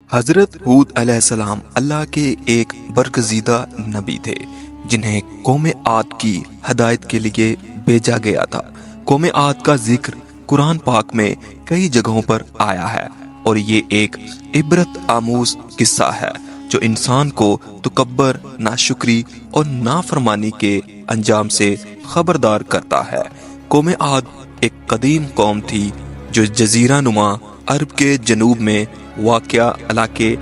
حضرت ہود علیہ السلام اللہ کے ایک برگزیدہ نبی تھے جنہیں قوم عاد کی ہدایت کے لیے بھیجا گیا تھا۔ قوم عاد کا ذکر قرآن پاک میں کئی جگہوں پر آیا ہے اور یہ ایک عبرت آموز قصہ ہے جو انسان کو تکبر، ناشکری اور نافرمانی کے انجام سے خبردار کرتا ہے۔ قوم عاد ایک قدیم قوم تھی جو جزیرہ نما عرب کے جنوب میں واقع علاقے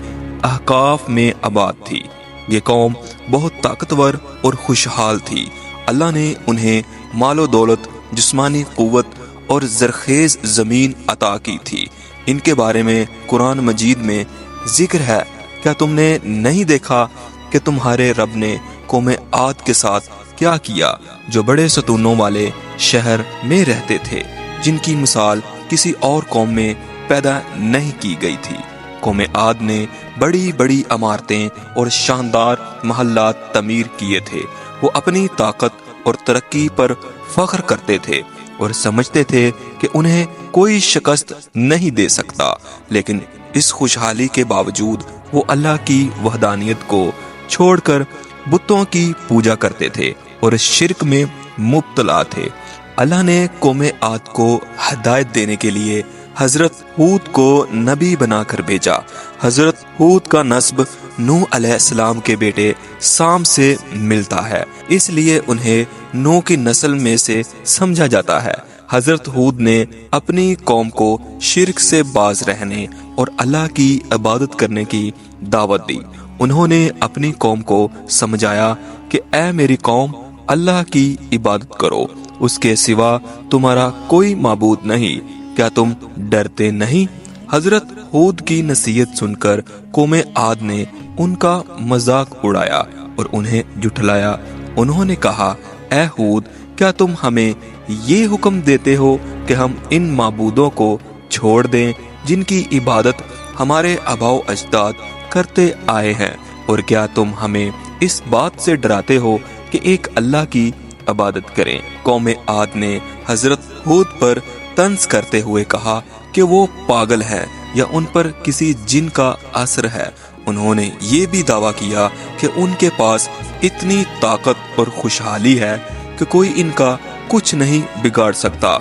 احقاف میں آباد تھی۔ یہ قوم بہت طاقتور اور خوشحال تھی۔ اللہ نے انہیں مال و دولت، جسمانی قوت اور زرخیز زمین عطا کی تھی۔ ان کے بارے میں قرآن مجید میں ذکر ہے، کیا تم نے نہیں دیکھا کہ تمہارے رب نے قوم عاد کے ساتھ کیا کیا جو بڑے ستونوں والے شہر میں رہتے تھے، جن کی مثال کسی اور قوم میں پیدا نہیں کی گئی تھی۔ قوم عاد نے بڑی بڑی عمارتیں اور شاندار محلات تعمیر کیے تھے۔ وہ اپنی طاقت اور ترقی پر فخر کرتے تھے اور سمجھتے تھے کہ انہیں کوئی شکست نہیں دے سکتا، لیکن اس خوشحالی کے باوجود وہ اللہ کی وحدانیت کو چھوڑ کر بتوں کی پوجا کرتے تھے اور شرک میں مبتلا تھے۔ اللہ نے قوم عاد کو ہدایت دینے کے لیے حضرت ہود کو نبی بنا کر بھیجا۔ حضرت ہود کا نسب نوح علیہ السلام کے بیٹے سام سے ملتا ہے، اس لیے انہیں نوح کی نسل میں سے سمجھا جاتا ہے۔ حضرت ہود نے اپنی قوم کو شرک سے باز رہنے اور اللہ کی عبادت کرنے کی دعوت دی۔ انہوں نے اپنی قوم کو سمجھایا کہ اے میری قوم، اللہ کی عبادت کرو، اس کے سوا تمہارا کوئی معبود نہیں، کیا تم ڈرتے نہیں؟ حضرت ہود کی نصیحت سن کر قوم عاد نے ان کا مذاق اڑایا اور انہیں جھٹلایا۔ انہوں نے کہا، اے ہود، کیا تم ہمیں یہ حکم دیتے ہو کہ ہم ان معبودوں کو چھوڑ دیں جن کی عبادت ہمارے آباء و اجداد کرتے آئے ہیں، اور کیا تم ہمیں اس بات سے ڈراتے ہو کہ ایک اللہ کی عبادت کریں؟ قوم عاد نے حضرت ہود پر طنز کرتے ہوئے کہا کہ وہ پاگل ہے یا ان پر کسی جن کا اثر ہے۔ انہوں نے یہ بھی دعویٰ کیا کہ ان کے پاس اتنی طاقت اور خوشحالی ہے کہ کوئی ان کا کچھ نہیں بگاڑ سکتا۔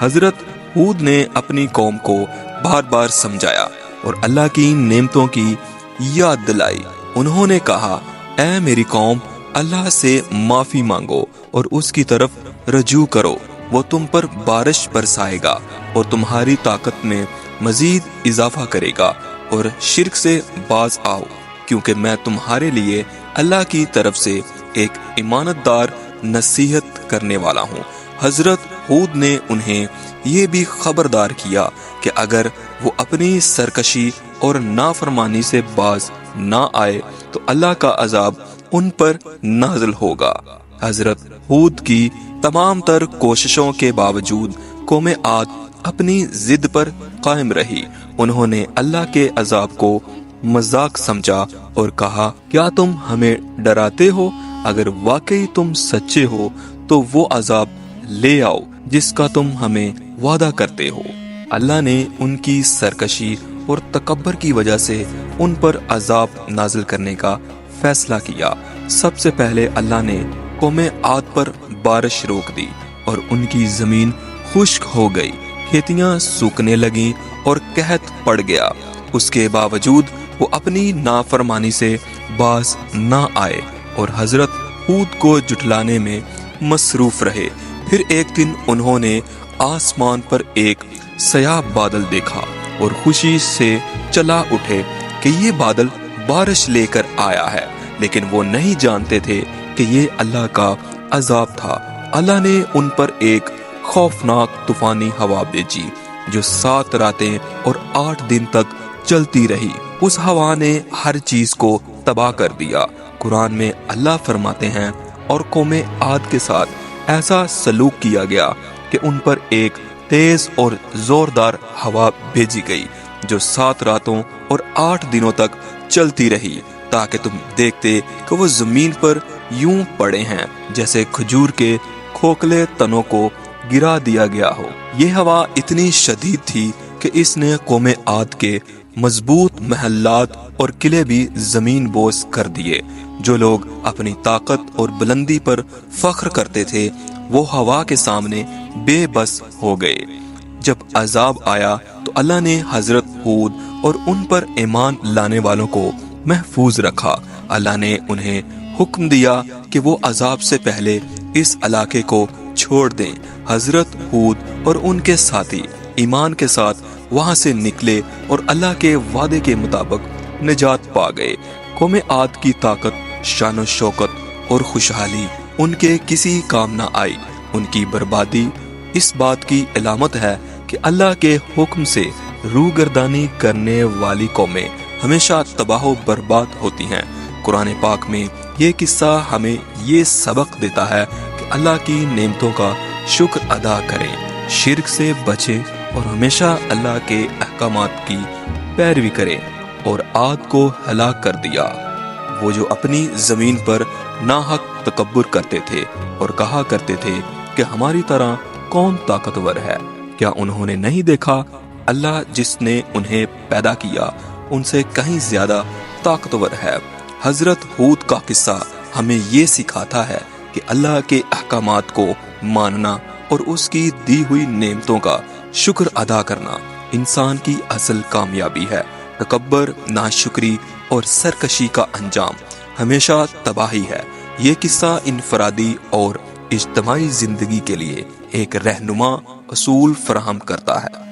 حضرت ہود نے اپنی قوم کو بار بار سمجھایا اور اللہ کی نعمتوں کی یاد دلائی۔ انہوں نے کہا، اے میری قوم، اللہ سے معافی مانگو اور اس کی طرف رجوع کرو، وہ تم پر بارش برسائے گا اور تمہاری طاقت میں مزید اضافہ کرے گا، اور شرک سے باز آؤ، کیونکہ میں تمہارے لیے اللہ کی طرف سے ایک امانت دار نصیحت کرنے والا ہوں۔ حضرت ہود نے انہیں یہ بھی خبردار کیا کہ اگر وہ اپنی سرکشی اور نافرمانی سے باز نہ آئے تو اللہ کا عذاب ان پر نازل ہوگا۔ حضرت ہود کی تمام تر کوششوں کے باوجود قوم عاد اپنی ضد پر قائم رہی۔ انہوں نے اللہ کے عذاب کو مذاق سمجھا اور کہا، کیا تم ہمیں ڈراتے ہو؟ اگر واقعی تم سچے ہو تو وہ عذاب لے آؤ جس کا تم ہمیں وعدہ کرتے ہو۔ اللہ نے ان کی سرکشی اور تکبر کی وجہ سے ان پر عذاب نازل کرنے کا فیصلہ کیا۔ سب سے پہلے اللہ نے قوم عاد پر بارش روک دی اور ان کی زمین خشک ہو گئی، کھیتیاں سوکھنے لگیں اور قحط پڑ گیا۔ اس کے باوجود وہ اپنی نافرمانی سے باز نہ آئے اور حضرت ہود کو جھٹلانے میں مصروف رہے۔ پھر ایک دن انہوں نے آسمان پر ایک سیاہ بادل دیکھا اور خوشی سے چلا اٹھے کہ یہ بادل بارش لے کر آیا ہے، لیکن وہ نہیں جانتے تھے کہ یہ اللہ کا عذاب تھا۔ اللہ نے ان پر ایک خوفناک طوفانی ہوا بھیجی جو 7 راتیں اور 8 دن تک چلتی رہی۔ اس ہوا نے ہر چیز کو تباہ کر دیا۔ قرآن میں اللہ فرماتے ہیں، اور قوم عاد کے ساتھ ایسا سلوک کیا گیا کہ ان پر ایک تیز اور زوردار ہوا بھیجی گئی جو 7 راتوں اور 8 دنوں تک چلتی رہی، تاکہ تم دیکھتے کہ وہ زمین پر یوں پڑے ہیں جیسے کھجور کے کھوکھلے تنوں کو گرا دیا گیا ہو۔ یہ ہوا اتنی شدید تھی کہ اس نے قوم عاد کے مضبوط محلات اور قلعے بھی زمین بوس کر دیے۔ جو لوگ اپنی طاقت اور بلندی پر فخر کرتے تھے وہ ہوا کے سامنے بے بس ہو گئے۔ جب عذاب آیا تو اللہ نے حضرت ہود اور ان پر ایمان لانے والوں کو محفوظ رکھا۔ اللہ نے انہیں حکم دیا کہ وہ عذاب سے پہلے اس علاقے کو چھوڑ دیں۔ حضرت ہود اور ان کے ساتھی ایمان کے ساتھ وہاں سے نکلے اور اللہ کے وعدے کے مطابق نجات پا گئے۔ قوم عاد کی طاقت، شان و شوکت اور خوشحالی ان کے کسی کام نہ آئی۔ ان کی بربادی اس بات کی علامت ہے کہ اللہ کے حکم سے روگردانی کرنے والی قومیں ہمیشہ تباہ و برباد ہوتی ہیں۔ قرآن پاک میں یہ قصہ ہمیں یہ سبق دیتا ہے کہ اللہ کی نعمتوں کا شکر ادا کریں، شرک سے بچیں اور ہمیشہ اللہ کے احکامات کی پیروی کریں۔ اور عاد کو ہلاک کر دیا، وہ جو اپنی زمین پر ناحق تکبر کرتے تھے اور کہا کرتے تھے کہ ہماری طرح کون طاقتور ہے۔ کیا انہوں نے نہیں دیکھا اللہ جس نے انہیں پیدا کیا ان سے کہیں زیادہ طاقتور ہے۔ حضرت ہود کا قصہ ہمیں یہ سکھاتا ہے کہ اللہ کے احکامات کو ماننا اور اس کی دی ہوئی نعمتوں کا شکر ادا کرنا انسان کی اصل کامیابی ہے۔ تکبر، ناشکری اور سرکشی کا انجام ہمیشہ تباہی ہے۔ یہ قصہ انفرادی اور اجتماعی زندگی کے لیے ایک رہنما اصول فراہم کرتا ہے۔